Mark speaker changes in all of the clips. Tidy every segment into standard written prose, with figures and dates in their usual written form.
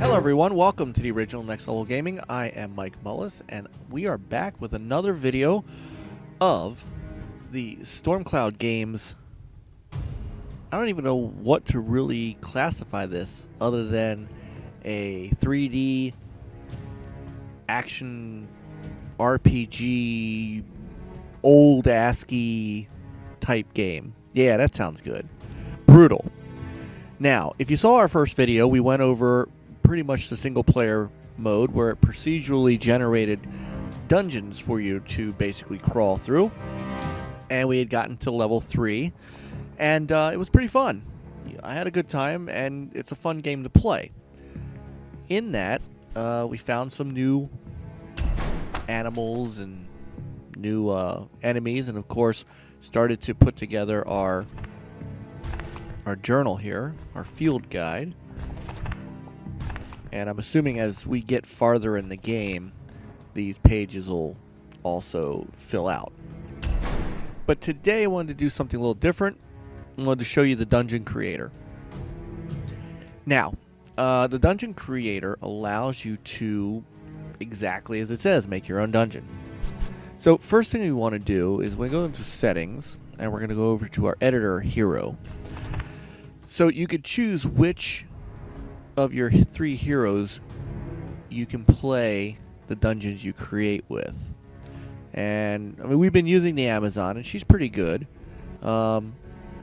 Speaker 1: Hello everyone, welcome to the original Next Level Gaming. I am Mike Mullis, and we are back with another video of the Stormcloud games. I don't even know what to really classify this other than a 3D action RPG old ASCII type game. Yeah, that sounds good. Brutal. Now, if you saw our first video, we went over pretty much the single player mode where it procedurally generated dungeons for you to basically crawl through. And we had gotten to level 3, and it was pretty fun. I had a good time, and it's a fun game to play. In that, we found some new animals and new enemies, and of course started to put together our journal here, our field guide. And I'm assuming as we get farther in the game, these pages will also fill out. But today I wanted to do something a little different. I wanted to show you the dungeon creator. Now, the dungeon creator allows you to, exactly as it says, make your own dungeon. So first thing we want to do is we go into settings, and we're going to go over to our editor hero. So you could choose which of your 3 heroes you can play the dungeons you create with. And I mean, we've been using the Amazon, and she's pretty good. The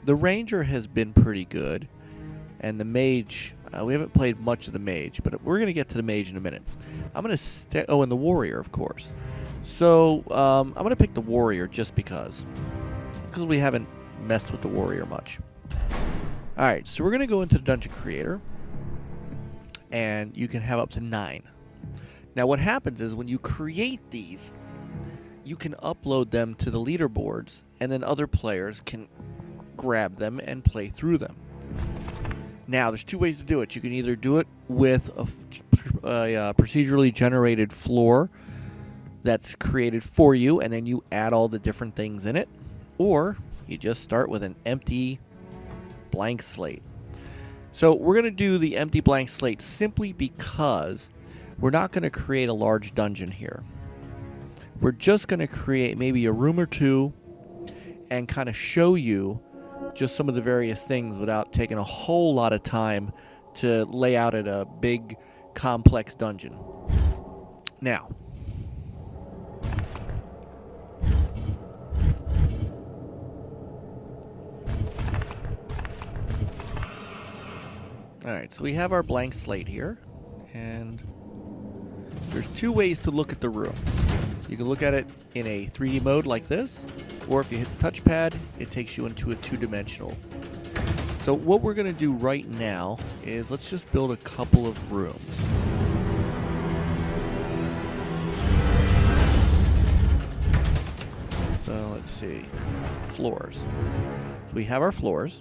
Speaker 1: Ranger has been pretty good, and the Mage, we haven't played much of the Mage, but we're going to get to the Mage in a minute. I'm going to oh, and the Warrior, of course. So I'm going to pick the Warrior just because we haven't messed with the Warrior much. Alright, so we're going to go into the Dungeon Creator, and you can have up to 9. Now what happens is when you create these, you can upload them to the leaderboards, and then other players can grab them and play through them. Now there's 2 ways to do it. You can either do it with a procedurally generated floor that's created for you, and then you add all the different things in it, or you just start with an empty blank slate. So we're going to do the empty blank slate simply because we're not going to create a large dungeon here. We're just going to create maybe a room or 2 and kind of show you just some of the various things without taking a whole lot of time to lay out at a big complex dungeon. Now, alright, so we have our blank slate here, and there's 2 ways to look at the room. You can look at it in a 3D mode like this, or if you hit the touchpad, it takes you into a 2-dimensional. So what we're going to do right now is let's just build a couple of rooms. So let's see, floors. So we have our floors.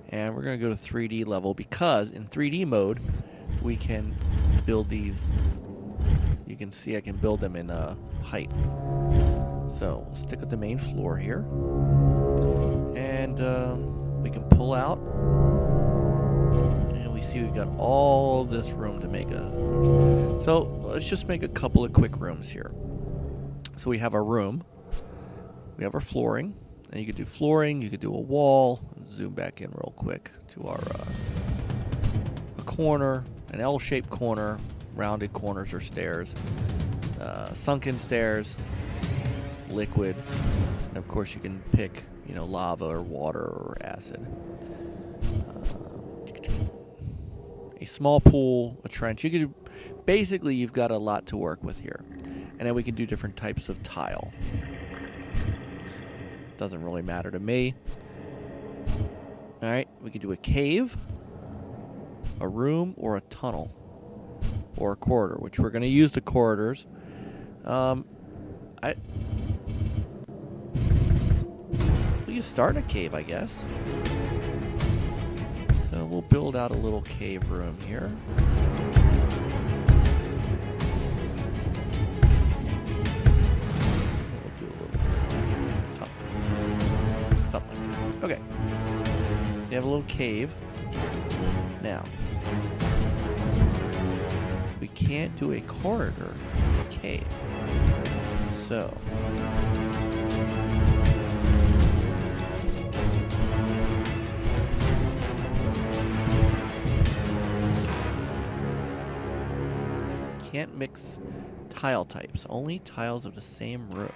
Speaker 1: And we're going to go to 3D level because in 3D mode, we can build these. You can see I can build them in height. So we'll stick with the main floor here. And we can pull out. And we see we've got all this room to make a... So let's just make a couple of quick rooms here. So we have our room. We have our flooring. And you could do flooring, you could do a wall. Zoom back in real quick to our a corner, an L-shaped corner, rounded corners or stairs, sunken stairs, liquid, and of course you can pick, you know, lava or water or acid. A small pool, a trench. You could basically, you've got a lot to work with here, and then we can do different types of tile. Doesn't really matter to me. Alright, we could do a cave, a room, or a tunnel, or a corridor, which we're going to use the corridors. We can start in a cave, I guess. So we'll build out a little cave room here. We'll do a little something like that. Okay. So you have a little cave. Now, can't do a corridor cave. So can't mix tile types. Only tiles of the same room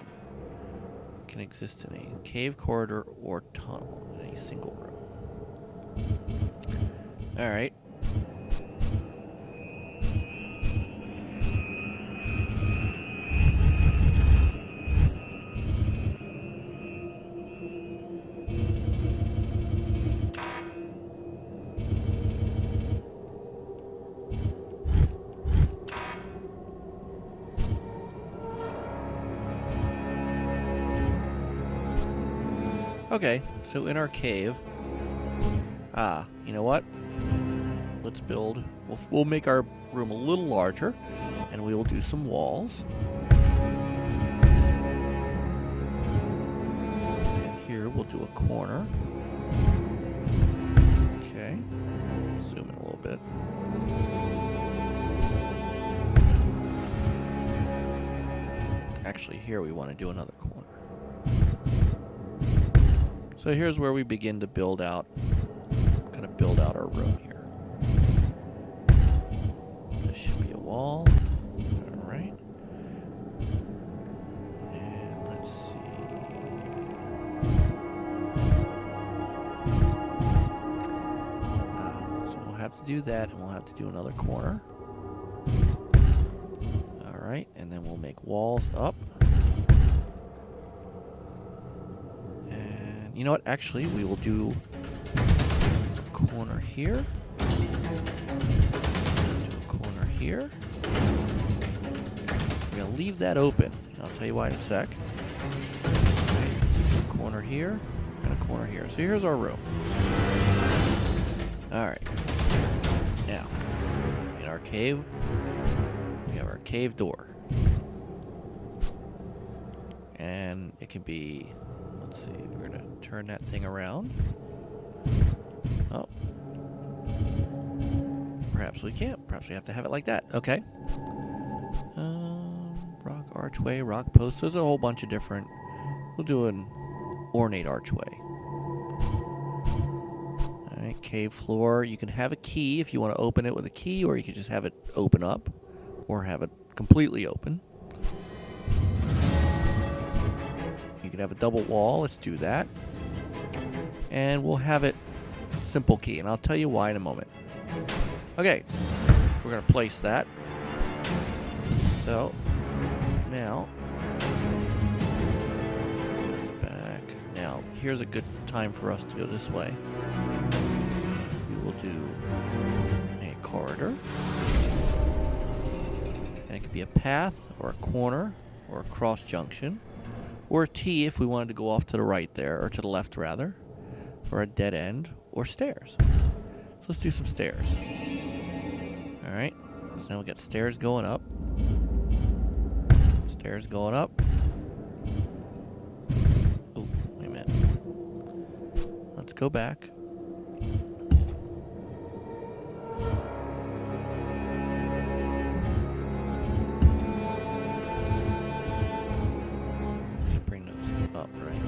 Speaker 1: can exist in a cave, corridor, or tunnel in a single room. Alright. Okay, so in our cave, you know what? Let's build, we'll make our room a little larger, and we will do some walls. And here we'll do a corner. Okay, zoom in a little bit. Actually, here we want to do another corner. So here's where we begin to build out, kind of build out our room here. This should be a wall. All right. And let's see. So we'll have to do that, and we'll have to do another corner. All right, and then we'll make walls up. You know what? Actually, we will do a corner here. Do a corner here. We're going to leave that open. I'll tell you why in a sec. Right. A corner here and a corner here. So here's our room. Alright. Now, in our cave, we have our cave door. And it can be... Let's see, we're going to turn that thing around. Oh. Perhaps we can't. Perhaps we have to have it like that. Okay. Rock archway, rock post. There's a whole bunch of different... We'll do an ornate archway. Alright, cave floor. You can have a key if you want to open it with a key, or you can just have it open up, or have it completely open. You can have a double wall. Let's do that. And we'll have it simple key, and I'll tell you why in a moment. Okay, we're going to place that. So, now, that's back. Now, here's a good time for us to go this way. We will do a corridor. And it could be a path, or a corner, or a cross junction. Or a T if we wanted to go off to the right there, or to the left rather, or a dead end, or stairs. So let's do some stairs. Alright, so now we got stairs going up. Stairs going up. Oh, wait a minute. Let's go back. Up, right?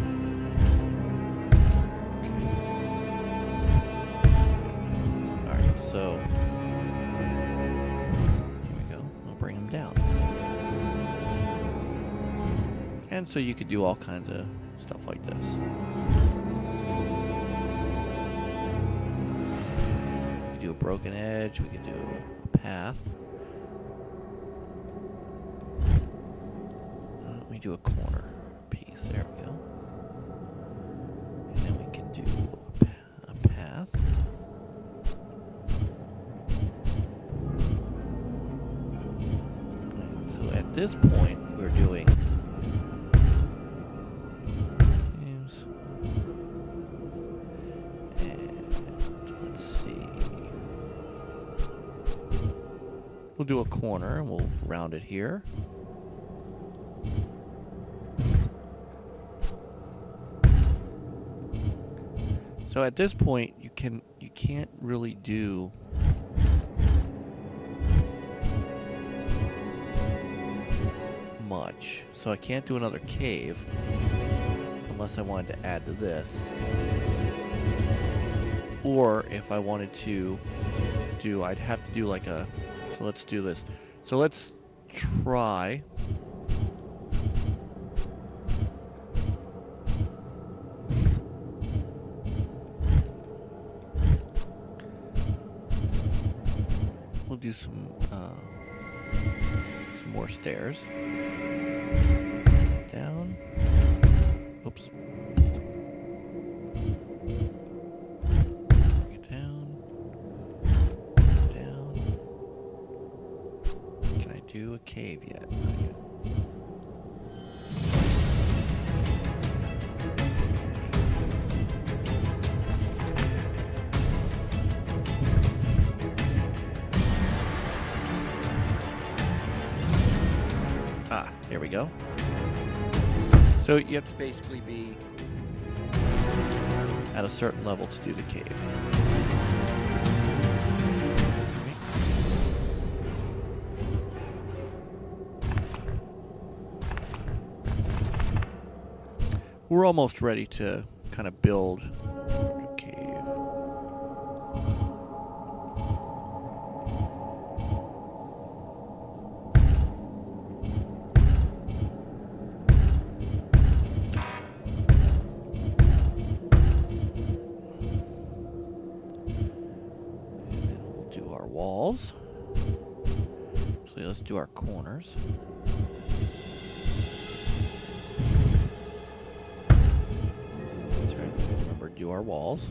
Speaker 1: Alright, so there we go. We'll bring them down. And so you could do all kinds of stuff like this. We could do a broken edge, we could do a path. We do a corner. There we go. And then we can do a path. Right, so at this point, we're doing... And let's see. We'll do a corner, and we'll round it here. So at this point, you can't really do much. So I can't do another cave unless I wanted to add to this. Or if I wanted to do, I'd have to do like a, so let's do this. So let's try. We'll do some more stairs. Down. Oops. Bring it down. Down. Can I do a cave yet? There we go. So you have to basically be at a certain level to do the cave. We're almost ready to kind of build a cave. Walls. So let's do our corners. That's right. Remember to do our walls.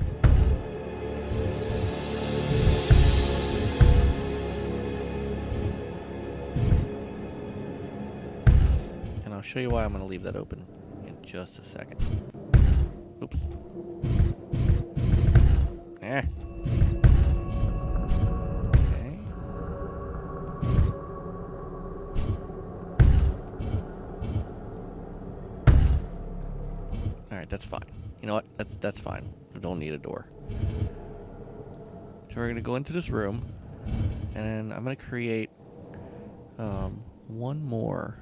Speaker 1: And I'll show you why I'm going to leave that open in just a second. Oops. Alright, that's fine. You know what? That's fine. We don't need a door. So we're going to go into this room, and I'm going to create one more.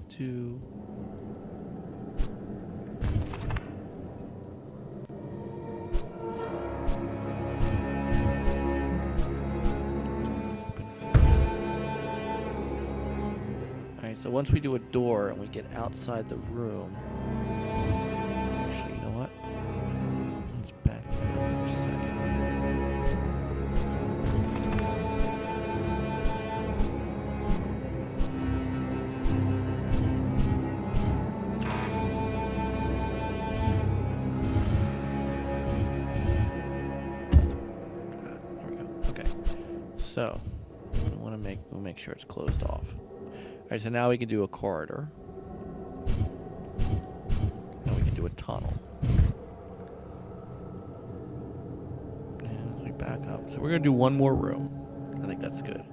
Speaker 1: To Alright, so once we do a door and we get outside the room, actually, you know what? Let's back that up for a second. So, we'll make sure it's closed off. Alright, so now we can do a corridor. And we can do a tunnel. And as we back up. So we're going to do one more room. I think that's good.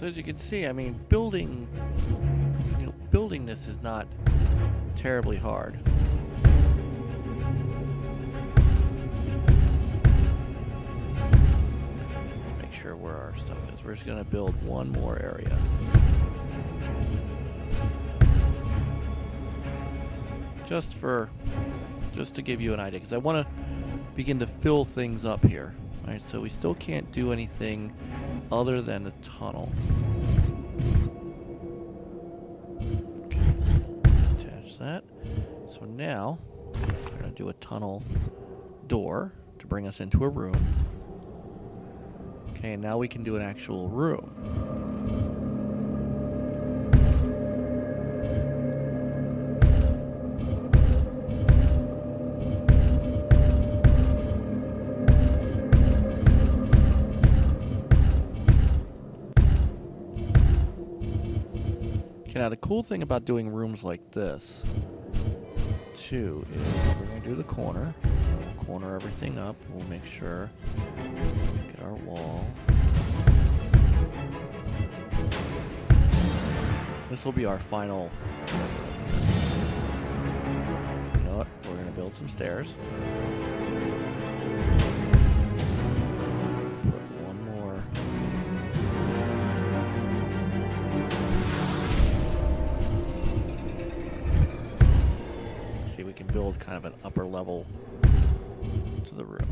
Speaker 1: So as you can see, I mean, building this is not terribly hard. Let's make sure where our stuff is. We're just going to build one more area. Just to give you an idea, because I want to begin to fill things up here. All right, so we still can't do anything other than the tunnel. Okay, attach that. So now we're going to do a tunnel door to bring us into a room. Okay, and now we can do an actual room. Now the cool thing about doing rooms like this too is we're going to do the corner everything up. We'll make sure get our wall. This will be our final. You know what? We're going to build some stairs. We can build kind of an upper level to the room.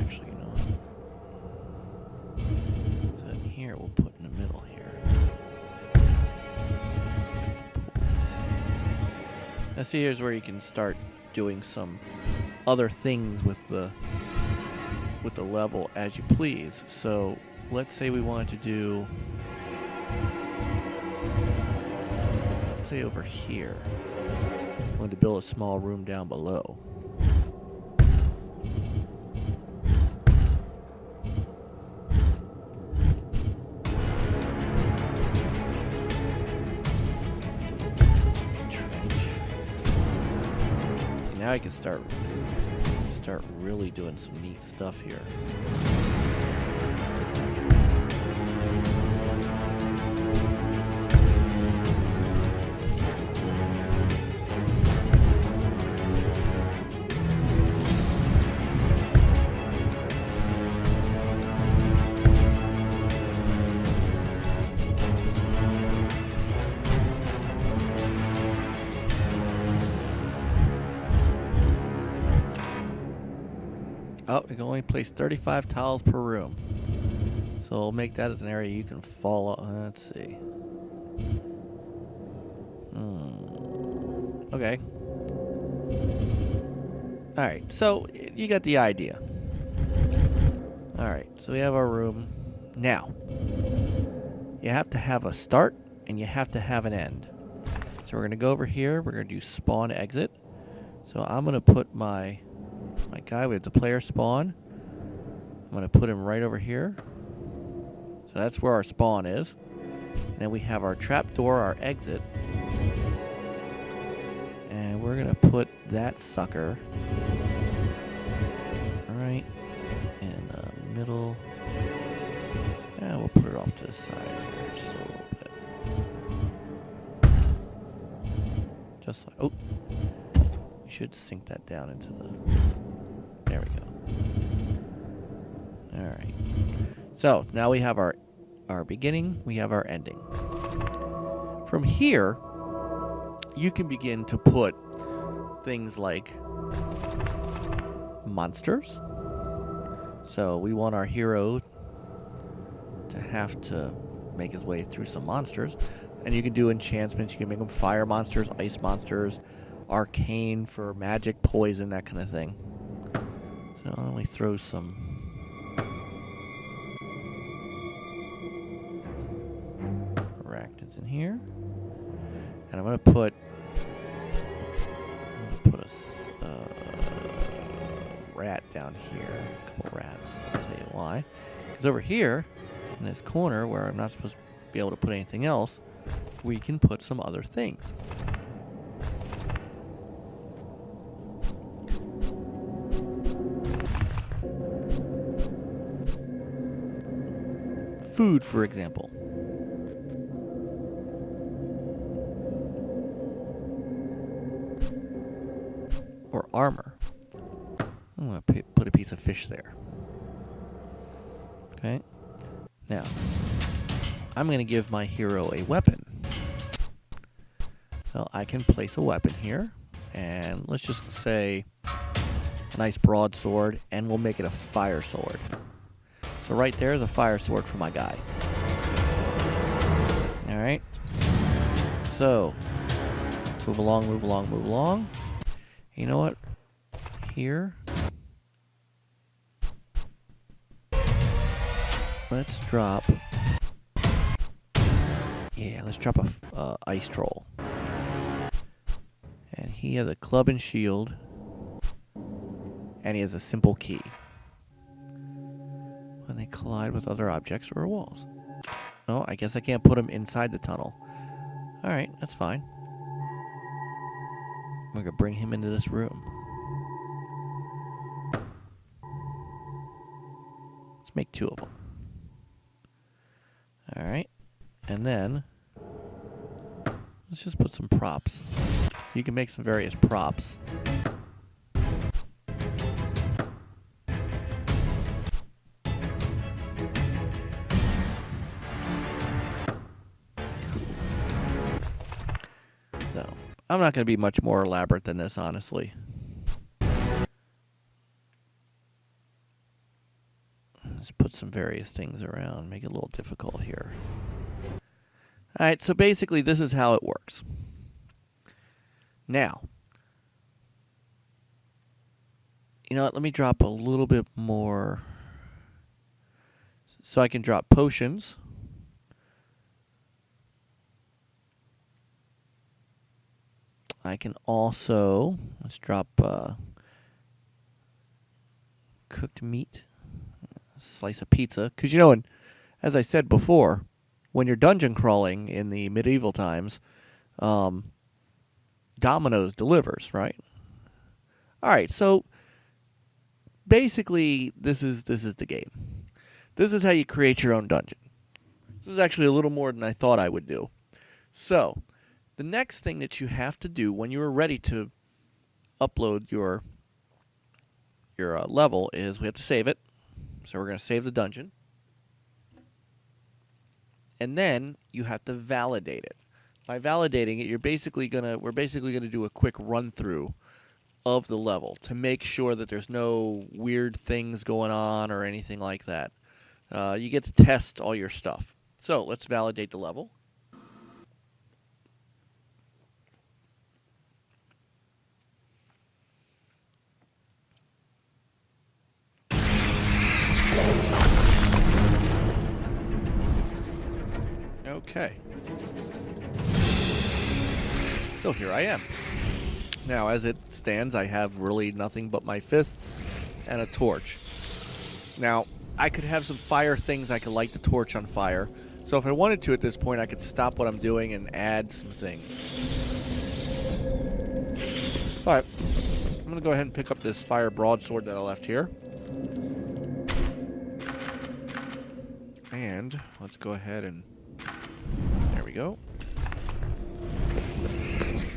Speaker 1: Actually, you know what? So in here, we'll put in the middle here. Now see, here's where you can start doing some other things with the level as you please. So let's say we wanted to do, say over here, I wanted to build a small room down below. Trench. See, now I can start really doing some neat stuff here. Oh, we can only place 35 tiles per room. So we'll make that as an area you can fall on. Let's see. Okay. Alright, so you got the idea. Alright, so we have our room. Now, you have to have a start and you have to have an end. So we're going to go over here. We're going to do spawn exit. So I'm going to put my guy with the player spawn. I'm going to put him right over here. So that's where our spawn is. And then we have our trapdoor, our exit. And we're going to put that sucker right in the middle. And we'll put it off to the side here just a little bit. Just like, oh, we should sink that down into the, there we go. All right. So now we have our beginning, we have our ending. From here, you can begin to put things like monsters. So we want our hero to have to make his way through some monsters. And you can do enchantments. You can make them fire monsters, ice monsters, arcane for magic, poison, that kind of thing. So I'll only throw some arachnids in here. And I'm going to put a rat down here. A couple rats. I'll tell you why. Because over here, in this corner where I'm not supposed to be able to put anything else, we can put some other things. food, for example. Or armor. I'm going to put a piece of fish there. Okay. Now, I'm going to give my hero a weapon. So I can place a weapon here. And let's just say a nice broadsword, and we'll make it a fire sword. So right there is a fire sword for my guy. Alright. So, move along, move along, move along. You know what? Here. Let's drop... Yeah, let's drop a ice troll. And he has a club and shield. And he has a simple key. When they collide with other objects or walls. Oh, I guess I can't put him inside the tunnel. Alright, that's fine. We're going to bring him into this room. Let's make 2 of them. Alright. And then, let's just put some props. So you can make some various props. So, I'm not going to be much more elaborate than this, honestly. Let's put some various things around, make it a little difficult here. Alright, so basically this is how it works. Now, you know what, let me drop a little bit more. So I can drop potions. I can also, let's drop cooked meat, a slice of pizza. Because, you know, and as I said before, when you're dungeon crawling in the medieval times, Domino's delivers, right? All right, so basically this is the game. This is how you create your own dungeon. This is actually a little more than I thought I would do. So, the next thing that you have to do when you are ready to upload your level is we have to save it. So we're going to save the dungeon. And then you have to validate it. By validating it, we're basically gonna do a quick run through of the level to make sure that there's no weird things going on or anything like that. You get to test all your stuff. So let's validate the level. Okay. So here I am. Now, as it stands, I have really nothing but my fists and a torch. Now, I could have some fire things. I could light the torch on fire. So if I wanted to at this point, I could stop what I'm doing and add some things. Alright. I'm going to go ahead and pick up this fire broadsword that I left here. And let's go ahead and... There we go.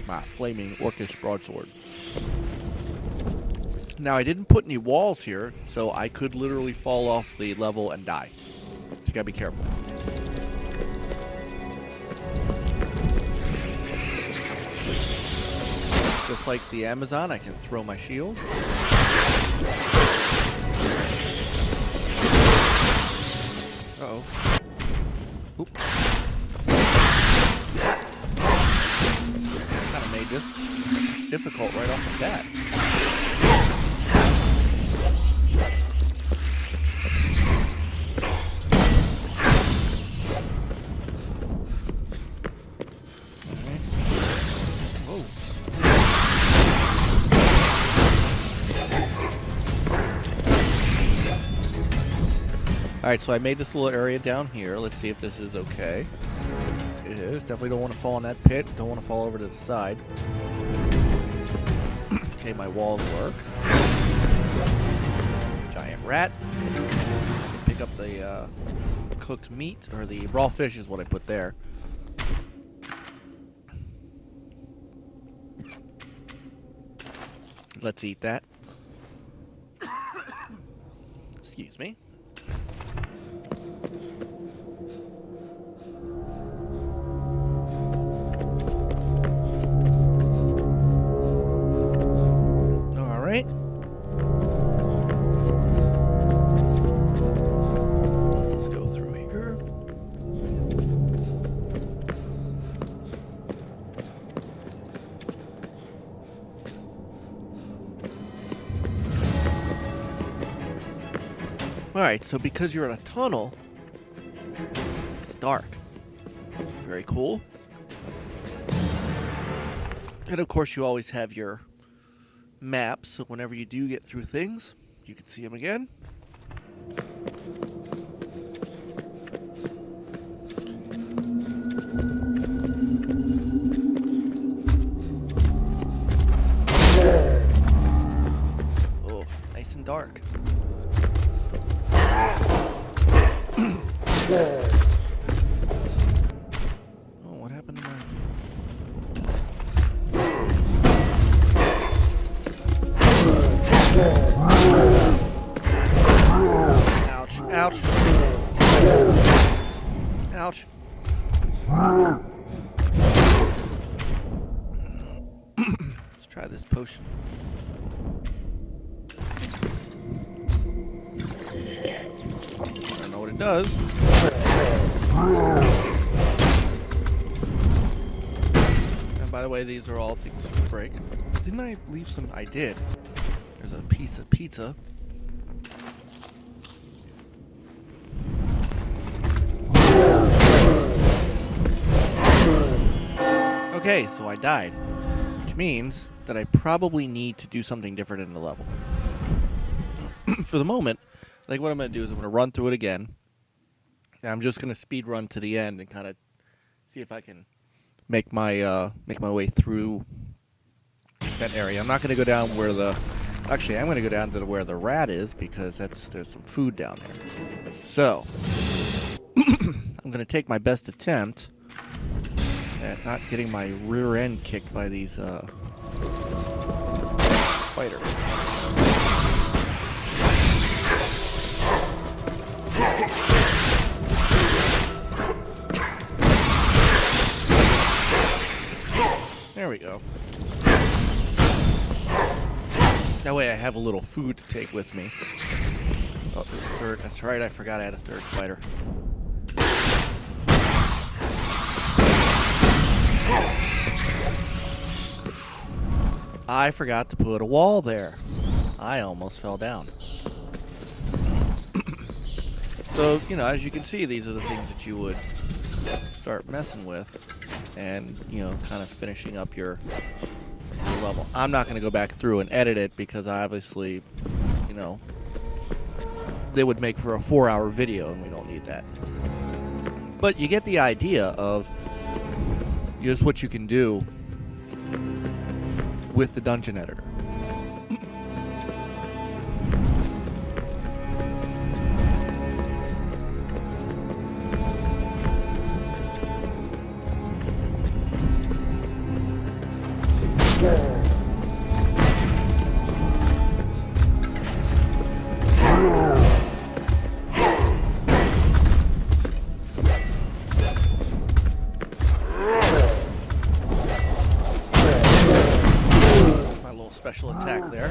Speaker 1: My flaming orcish broadsword. Now, I didn't put any walls here, so I could literally fall off the level and die. So you gotta be careful. Just like the Amazon, I can throw my shield. Uh-oh. Oop. Kind of made this difficult right off the bat. Whoa. Alright, so I made this little area down here. Let's see if this is okay. It is. Definitely don't want to fall in that pit. Don't want to fall over to the side. Okay, my walls work. Giant rat. Pick up the cooked meat, or the raw fish is what I put there. Let's eat that. Excuse me. All right. Let's go through here. Alright, so because you're in a tunnel, it's dark. Very cool. And of course you always have your maps, so whenever you do get through things, you can see them again. Oh, nice and dark. Oh, what happened to mine? Ouch, ouch. Ouch. Let's try this potion. I don't know what it does. And by the way, these are all things you can break. Didn't I leave some? I did. There's a piece of pizza. Okay, so I died. Which means that I probably need to do something different in the level. For the moment, I think what I'm going to do is I'm going to run through it again. And I'm just going to speed run to the end and kind of see if I can make my way through that area. I'm not going to go down where the... Actually, I'm going to go down to where the rat is because there's some food down there. So, I'm going to take my best attempt at not getting my rear end kicked by these spiders. There we go. That way I have a little food to take with me. Oh, there's a third. That's right, I forgot I had a third spider. I forgot to put a wall there. I almost fell down. So, you know, as you can see, these are the things that you would start messing with and, you know, kind of finishing up your level. I'm not going to go back through and edit it because obviously, you know, they would make for a 4-hour video and we don't need that. But you get the idea of just what you can do with the dungeon editor. Special attack there.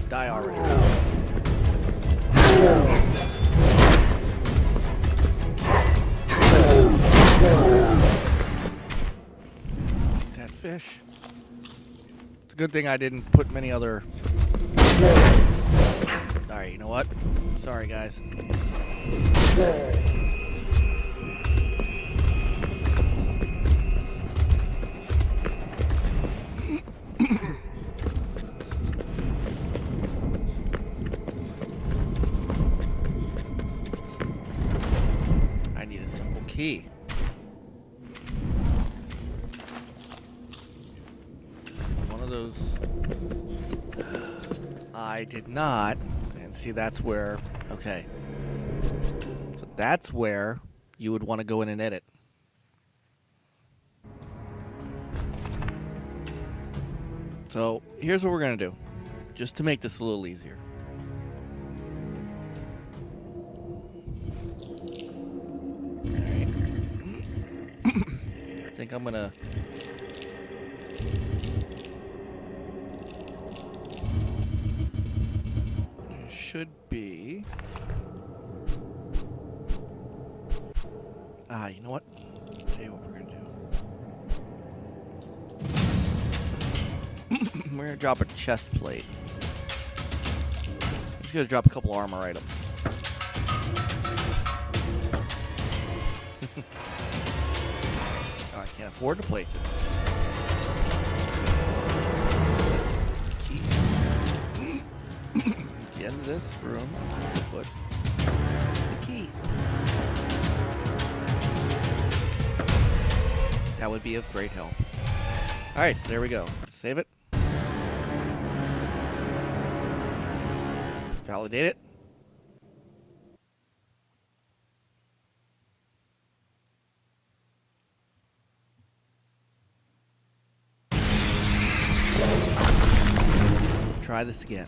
Speaker 1: Die already. That fish. It's a good thing I didn't put many other... Alright, you know what? Sorry, guys. key. One of those. I did not. And see, that's where. Okay. So that's where you would want to go in and edit. So here's what we're going to do, just to make this a little easier. Alright. I think I'm going to... should be... you know what? I'll tell you what we're going to do. We're going to drop a chest plate. I'm just going to drop a couple armor items. I can't afford to place it. At the end of this room, put the key. That would be of great help. Alright, so there we go. Save it. Validate it. Try this again.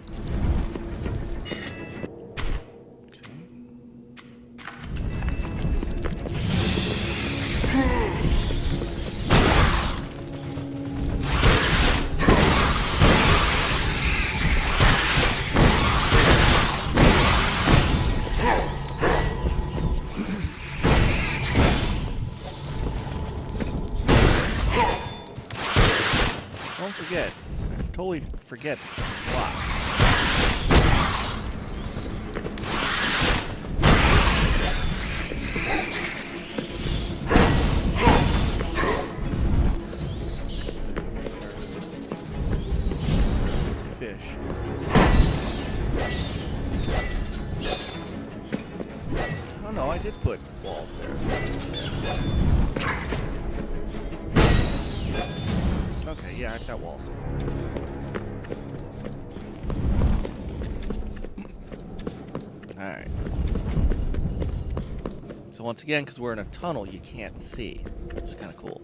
Speaker 1: Don't forget, I totally forget why. It's a fish. Oh no, I did put walls there. Okay, yeah, I've got walls. Alright. So once again, because we're in a tunnel, you can't see. Which is kind of cool.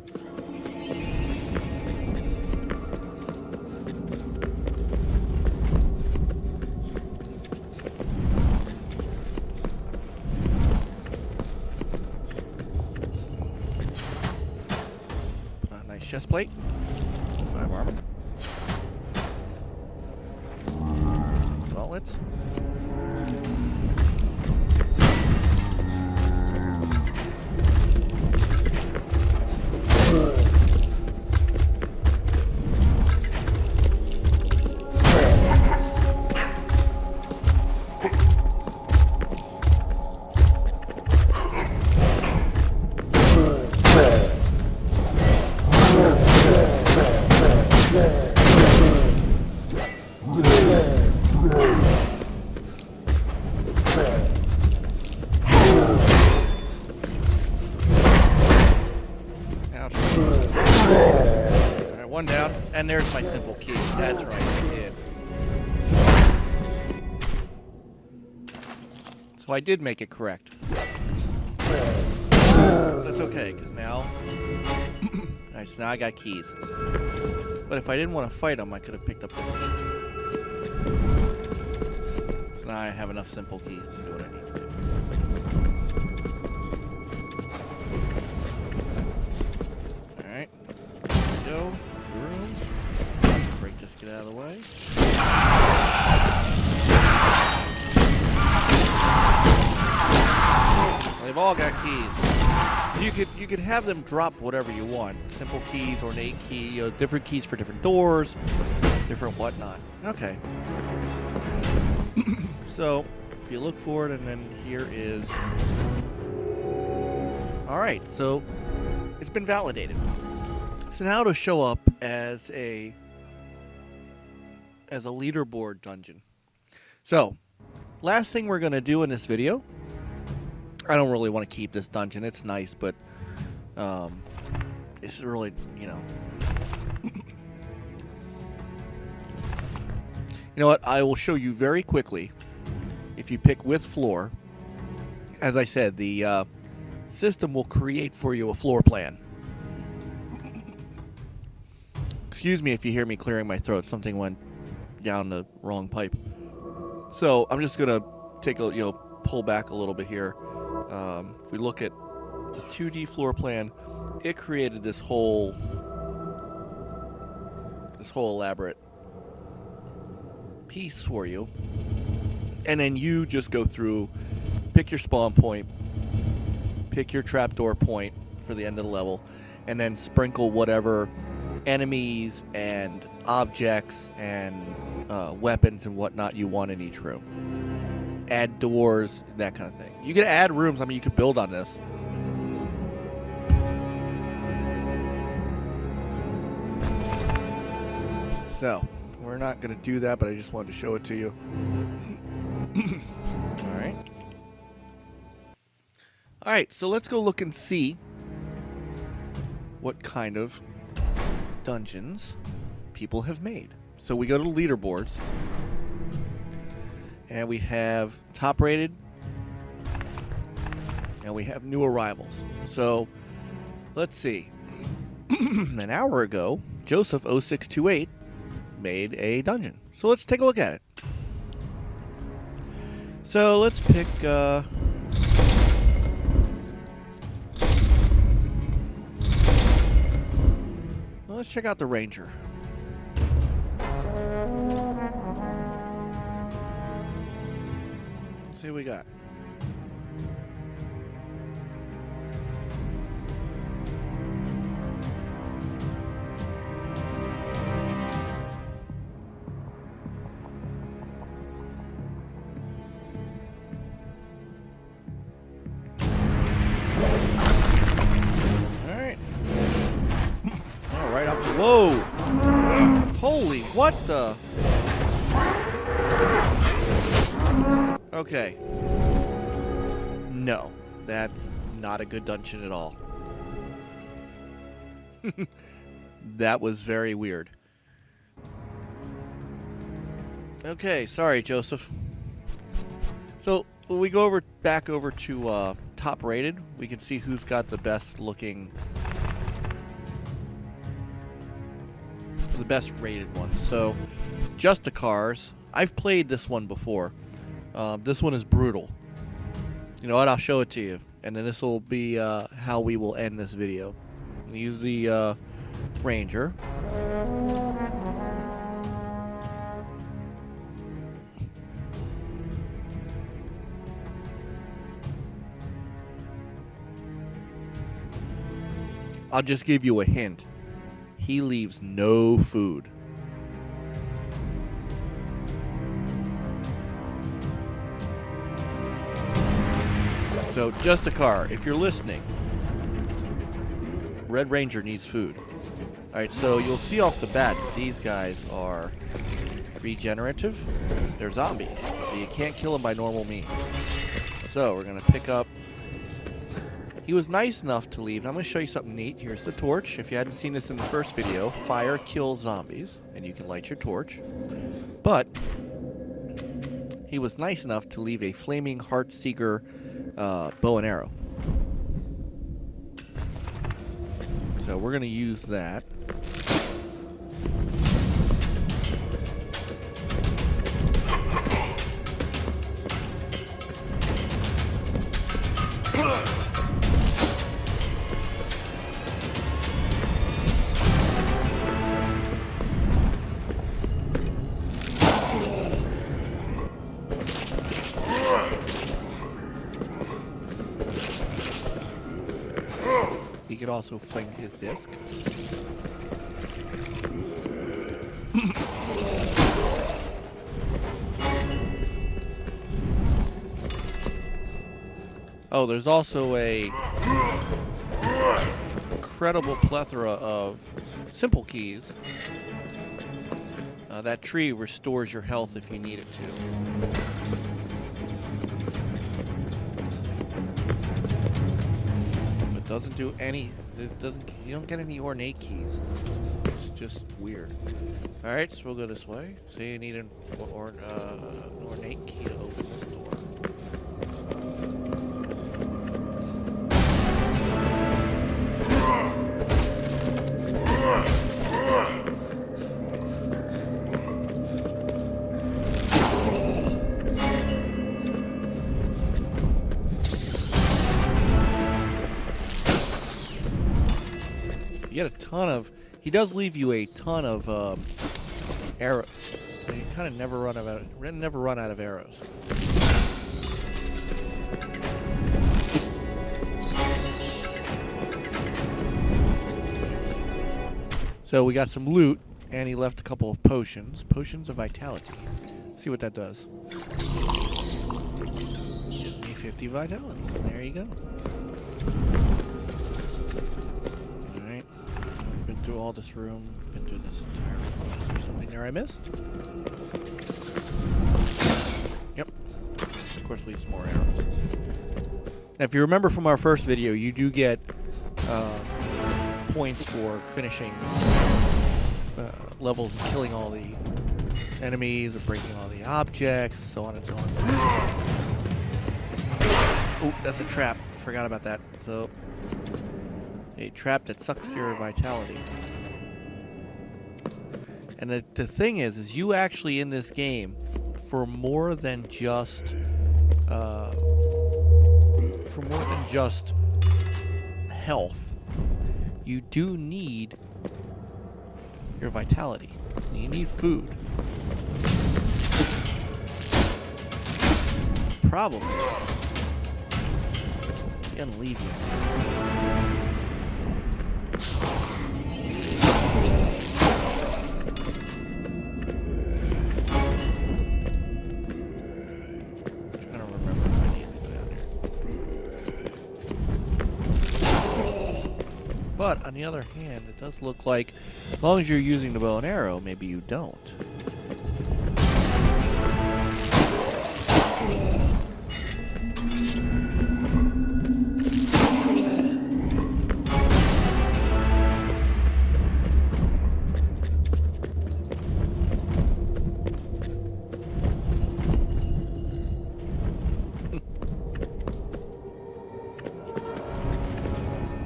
Speaker 1: Put on a nice chest plate. 5 armor. Gauntlets. Alright, one down, and there's my simple key. That's right, I did. So I did make it correct. That's okay, because now... Alright, so now I got keys. But if I didn't want to fight them, I could have picked up this key. So now I have enough simple keys to do what I need to do. Alright. Go. Through. Break this, get out of the way. Well, they've all got keys. You could have them drop whatever you want. Simple keys, ornate key, you know, different keys for different doors, different whatnot. Okay. So, if you look for it, and then here is... Alright, so it's been validated. So now to show up as a leaderboard dungeon. So, last thing we're going to do in this video, I don't really want to keep this dungeon. It's nice, but it's really, you know. You know what? I will show you very quickly. If you pick with floor, as I said, the system will create for you a floor plan. Excuse me if you hear me clearing my throat. Something went down the wrong pipe. So I'm just gonna take a, you know, pull back a little bit here. If we look at the 2D floor plan, it created this whole elaborate piece for you, and then you just go through, pick your spawn point, pick your trapdoor point for the end of the level, and then sprinkle whatever enemies and objects and weapons and whatnot you want in each room. Add doors, that kind of thing. You can add rooms. I mean, you could build on this. So, we're not going to do that, but I just wanted to show it to you. Alright. Alright, so let's go look and see what kind of dungeons people have made. So we go to leaderboards, and we have top rated, and we have new arrivals. So, let's see. An hour ago, Joseph0628 made a dungeon. So let's take a look at it. So let's pick let's check out the Ranger. Let's see what we got. Whoa! Holy, what the? Okay. No, that's not a good dungeon at all. That was very weird. Okay, sorry, Joseph. So, when we go back over to top rated, we can see who's got the best looking, the best rated one. So, Just the Cars. I've played this one before. This one is brutal. You know what? I'll show it to you, and then this will be how we will end this video. We'll use the Ranger. I'll just give you a hint. He leaves no food. So, Just a Car, if you're listening, Red Ranger needs food. Alright, so you'll see off the bat that these guys are regenerative. They're zombies, so you can't kill them by normal means. So, we're going to pick up. He was nice enough to leave. I'm going to show you something neat. Here's the torch. If you hadn't seen this in the first video, fire kills zombies, and you can light your torch. But he was nice enough to leave a flaming Heartseeker bow and arrow. So we're going to use that. He could also fling his disc. Oh, there's also a incredible plethora of simple keys. That tree restores your health if you need it to. Doesn't do any. This doesn't. You don't get any ornate keys. It's just weird. All right, so we'll go this way. So you need an ornate key to open this door. You get a ton of. He does leave you a ton of arrows. So you kind of never run out of arrows. So we got some loot, and he left a couple of potions. Potions of vitality. See what that does. Gives me 50 vitality. There you go. Through all this room, been through this entire room. Is there something there I missed? Yep. Of course, leaves more arrows. Now, if you remember from our first video, you do get points for finishing levels and killing all the enemies or breaking all the objects, so on and so on. Oh, that's a trap. Forgot about that. So. A trap that sucks your vitality. And the thing is you actually in this game, for more than just health, you do need your vitality. You need food. Problem is, he doesn't leave you. But on the other hand, it does look like as long as you're using the bow and arrow, maybe you don't.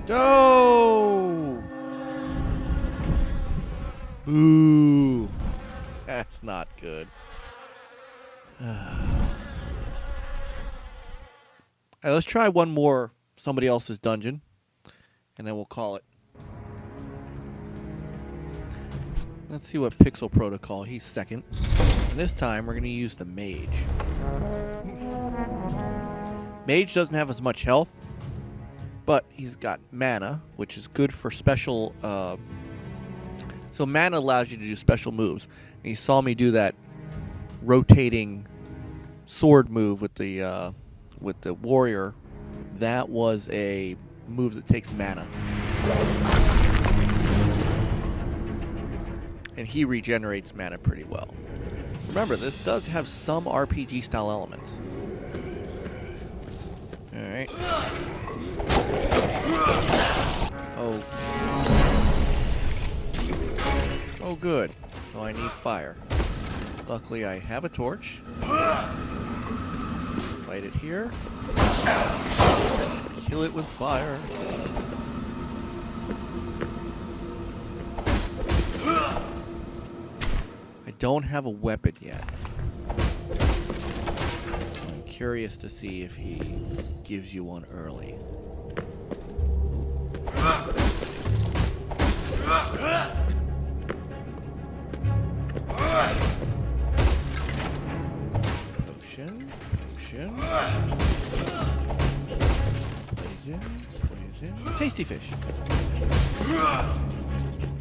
Speaker 1: No! Boo! That's not good. Alright, let's try one more somebody else's dungeon, and then we'll call it. Let's see what Pixel Protocol, he's second. And this time we're going to use the Mage. Mage doesn't have as much health, but he's got mana, which is good for special. So mana allows you to do special moves. And you saw me do that rotating sword move with the warrior. That was a move that takes mana, and he regenerates mana pretty well. Remember, this does have some RPG style elements. All right. Oh, good. So I need fire. Luckily, I have a torch. Light it here. Kill it with fire. I don't have a weapon yet. I'm curious to see if he gives you one early. Potion. Poison. Tasty fish.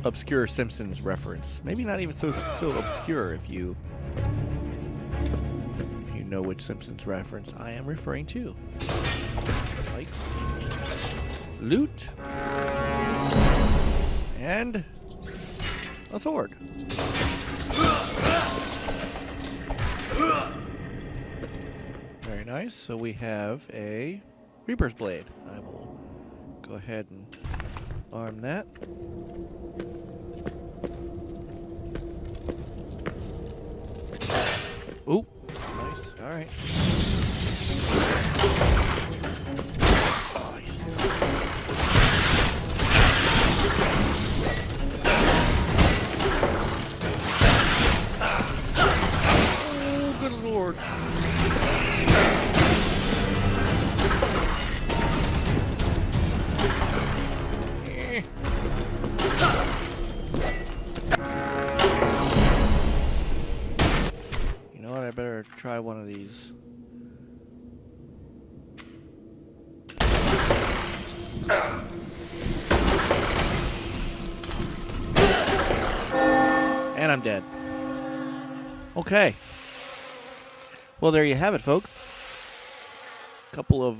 Speaker 1: Obscure Simpsons reference. Maybe not even so obscure if you know which Simpsons reference I am referring to. Lights. Loot. And a sword. Very nice. So we have a Reaper's Blade. I will Go ahead and arm that. Ooh, nice. All right. Oh, good lord. You know what? I better try one of these. And I'm dead. Okay. Well, there you have it, folks. Couple of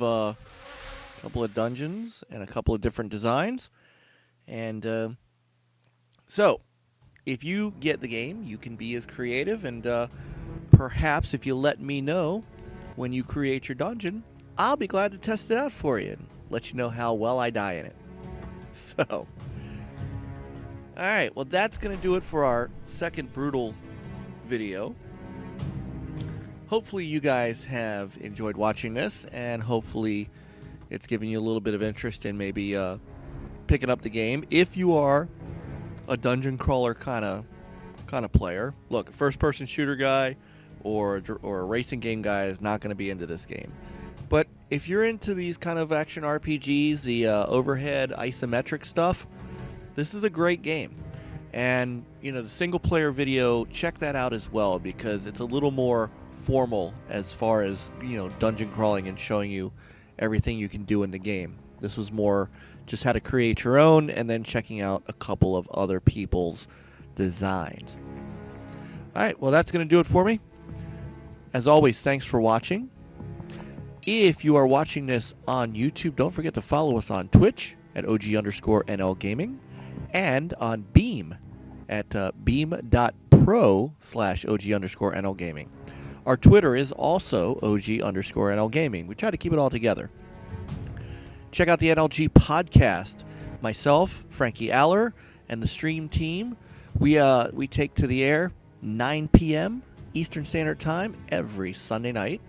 Speaker 1: dungeons and a couple of different designs. And so, if you get the game, you can be as creative, and perhaps if you let me know when you create your dungeon, I'll be glad to test it out for you and let you know how well I die in it. So, alright, well that's going to do it for our second Brutal video. Hopefully you guys have enjoyed watching this, and hopefully it's given you a little bit of interest in maybe picking up the game. If you are a dungeon crawler kind of player, look, first-person shooter guy or a racing game guy is not going to be into this game. But if you're into these kind of action RPGs, the overhead isometric stuff, this is a great game. And, you know, the single-player video, check that out as well, because it's a little more formal as far as, you know, dungeon crawling and showing you everything you can do in the game. This is more just how to create your own and then checking out a couple of other people's designs. Alright, well that's going to do it for me. As always, thanks for watching. If you are watching this on YouTube, don't forget to follow us on Twitch at OG_NL Gaming and on Beam at beam.pro/OG_NL Gaming. Our Twitter is also OG_NL Gaming. We try to keep it all together. Check out the NLG podcast. Myself, Frankie Aller, and the stream team, we take to the air 9 p.m. Eastern Standard Time every Sunday night,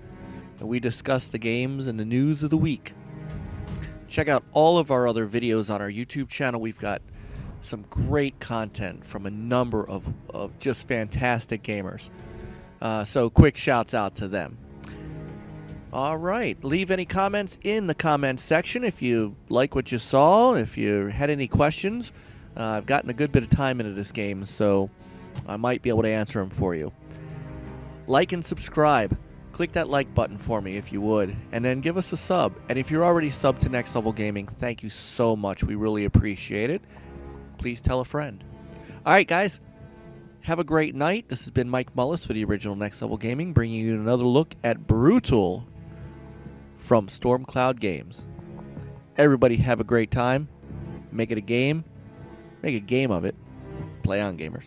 Speaker 1: and we discuss the games and the news of the week. Check out all of our other videos on our YouTube channel. We've got some great content from a number of just fantastic gamers. So quick shouts out to them. All right, leave any comments in the comments section if you like what you saw, if you had any questions. I've gotten a good bit of time into this game, so I might be able to answer them for you. Like and subscribe. Click that like button for me if you would, and then give us a sub. And if you're already subbed to Next Level Gaming, thank you so much. We really appreciate it. Please tell a friend. All right, guys. Have a great night. This has been Mike Mullis for the original Next Level Gaming, bringing you another look at Brutal from Stormcloud Games. Everybody have a great time. Make it a game. Make a game of it. Play on, gamers.